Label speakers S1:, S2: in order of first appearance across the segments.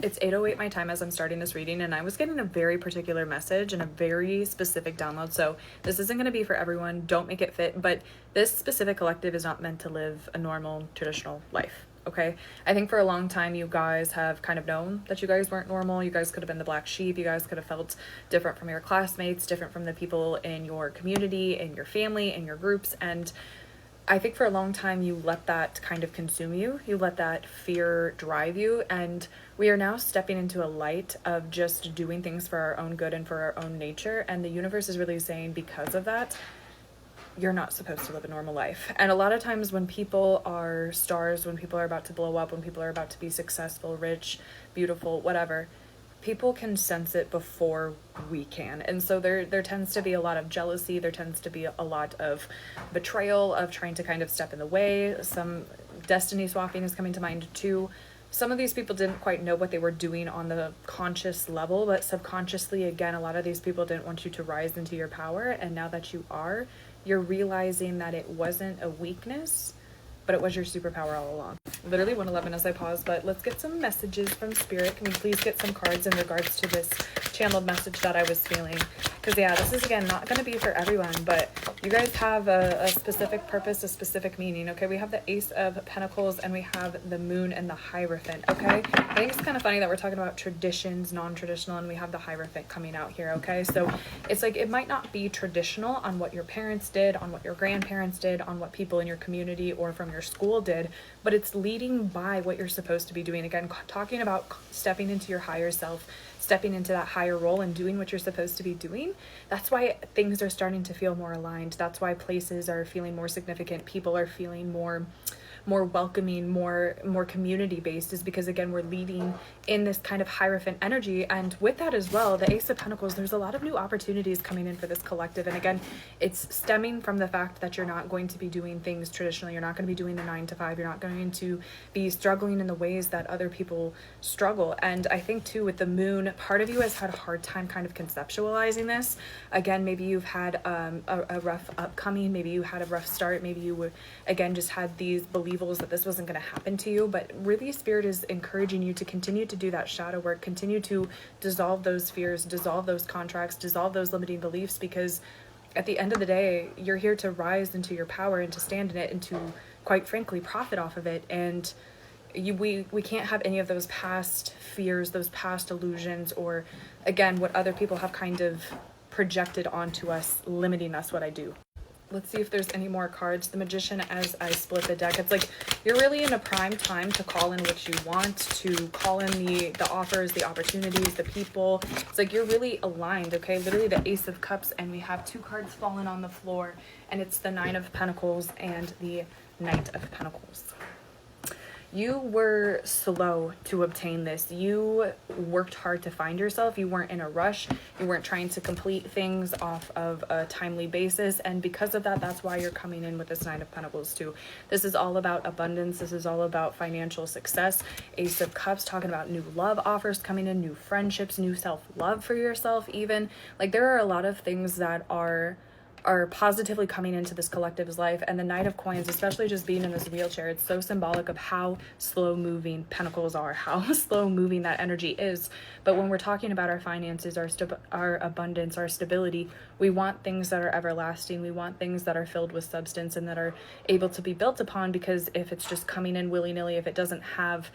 S1: It's 8:08 my time as I'm starting this reading, and I was getting a very particular message and a very specific download. So this isn't going to be for everyone. Don't make it fit, but this specific collective is not meant to live a normal, traditional life. Okay. I think for a long time, you guys have kind of known that you guys weren't normal. You guys could have been the black sheep. You guys could have felt different from your classmates, different from the people in your community, in your family, in your groups. And I think for a long time, you let that kind of consume you. You let that fear drive you. And we are now stepping into a light of just doing things for our own good and for our own nature. And the universe is really saying, because of that, you're not supposed to live a normal life. And a lot of times when people are stars, when people are about to blow up, when people are about to be successful, rich, beautiful, whatever, people can sense it before we can. And so there tends to be a lot of jealousy. There tends to be a lot of betrayal, of trying to kind of step in the way. Some destiny swapping is coming to mind too. Some of these people didn't quite know what they were doing on the conscious level, but subconsciously, again, a lot of these people didn't want you to rise into your power. And now that you are, you're realizing that it wasn't a weakness, but it was your superpower all along. Literally 111 as I pause, but let's get some messages from Spirit. Can we please get some cards in regards to this channeled message that I was feeling? Because yeah, this is again not going to be for everyone, but you guys have a specific purpose, a specific meaning. Okay, we have the Ace of Pentacles and we have the Moon and the Hierophant. Okay, I think it's kind of funny that we're talking about traditions, non-traditional, and we have the Hierophant coming out here. Okay, so it's like it might not be traditional on what your parents did, on what your grandparents did, on what people in your community or from your school did, but it's leading by what you're supposed to be doing. Again, talking about stepping into your higher self, stepping into that higher role and doing what you're supposed to be doing. That's why things are starting to feel more aligned. That's why places are feeling more significant. People are feeling more welcoming, more community based, is because again we're leading in this kind of Hierophant energy. And with that as well, the Ace of Pentacles, there's a lot of new opportunities coming in for this collective. And again, it's stemming from the fact that you're not going to be doing things traditionally. You're not going to be doing the 9 to 5. You're not going to be struggling in the ways that other people struggle. And I think too, with the Moon, part of you has had a hard time kind of conceptualizing this. Again, maybe you've had a rough upcoming, maybe you had a rough start, maybe you would again just had these beliefs that this wasn't going to happen to you. But really, Spirit is encouraging you to continue to do that shadow work, continue to dissolve those fears, dissolve those contracts, dissolve those limiting beliefs, because at the end of the day, you're here to rise into your power and to stand in it and to, quite frankly, profit off of it. And we can't have any of those past fears, those past illusions, or again what other people have kind of projected onto us, limiting us. What I do, let's see if there's any more cards. The Magician, as I split the deck, it's like you're really in a prime time to call in what you want, to call in the offers, the opportunities, the people. It's like you're really aligned. Okay, literally the Ace of Cups, and we have 2 cards fallen on the floor, and it's the 9 of Pentacles and the Knight of Pentacles. You were slow to obtain this. You worked hard to find yourself. You weren't in a rush. You weren't trying to complete things off of a timely basis. And because of that, that's why you're coming in with this 9 of Pentacles too. This is all about abundance. This is all about financial success. Ace of Cups, talking about new love offers coming in, new friendships, new self-love for yourself even. Like there are a lot of things that are positively coming into this collective's life. And the Knight of Coins, especially just being in this wheelchair, it's so symbolic of how slow moving Pentacles are, how slow moving that energy is. But when we're talking about our finances, our abundance, our stability, we want things that are everlasting. We want things that are filled with substance and that are able to be built upon, because if it's just coming in willy-nilly, if it doesn't have,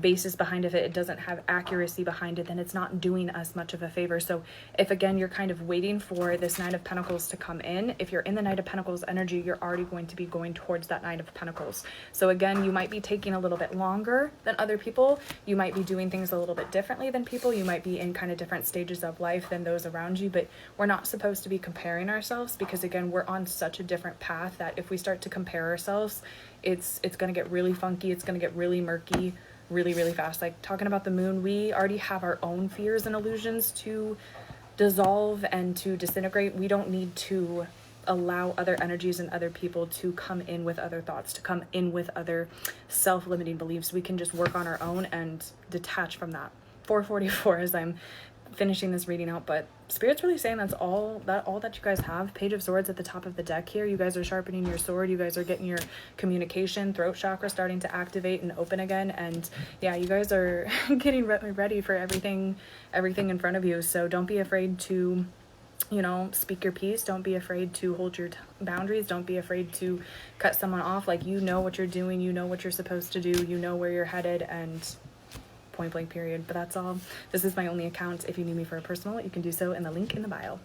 S1: basis behind it doesn't have accuracy behind it, then it's not doing us much of a favor. So if again you're kind of waiting for this 9 of Pentacles to come in, if you're in the Knight of Pentacles energy, you're already going to be going towards that 9 of Pentacles. So again, you might be taking a little bit longer than other people. You might be doing things a little bit differently than people. You might be in kind of different stages of life than those around you, but we're not supposed to be comparing ourselves, because again, we're on such a different path that if we start to compare ourselves, it's going to get really funky. It's going to get really murky really, really fast. Like talking about the Moon, we already have our own fears and illusions to dissolve and to disintegrate. We don't need to allow other energies and other people to come in with other thoughts, to come in with other self-limiting beliefs. We can just work on our own and detach from that. 444 as I'm finishing this reading out, but Spirit's really saying that's all that you guys have. Page of Swords at the top of the deck here. You guys are sharpening your sword. You guys are getting your communication, throat chakra starting to activate and open again. And yeah, you guys are getting ready for everything in front of you. So don't be afraid to, you know, speak your piece. Don't be afraid to hold your boundaries. Don't be afraid to cut someone off. Like, you know what you're doing. You know what you're supposed to do. You know where you're headed, and point blank period. But that's all. This is my only account. If you need me for a personal, you can do so in the link in the bio.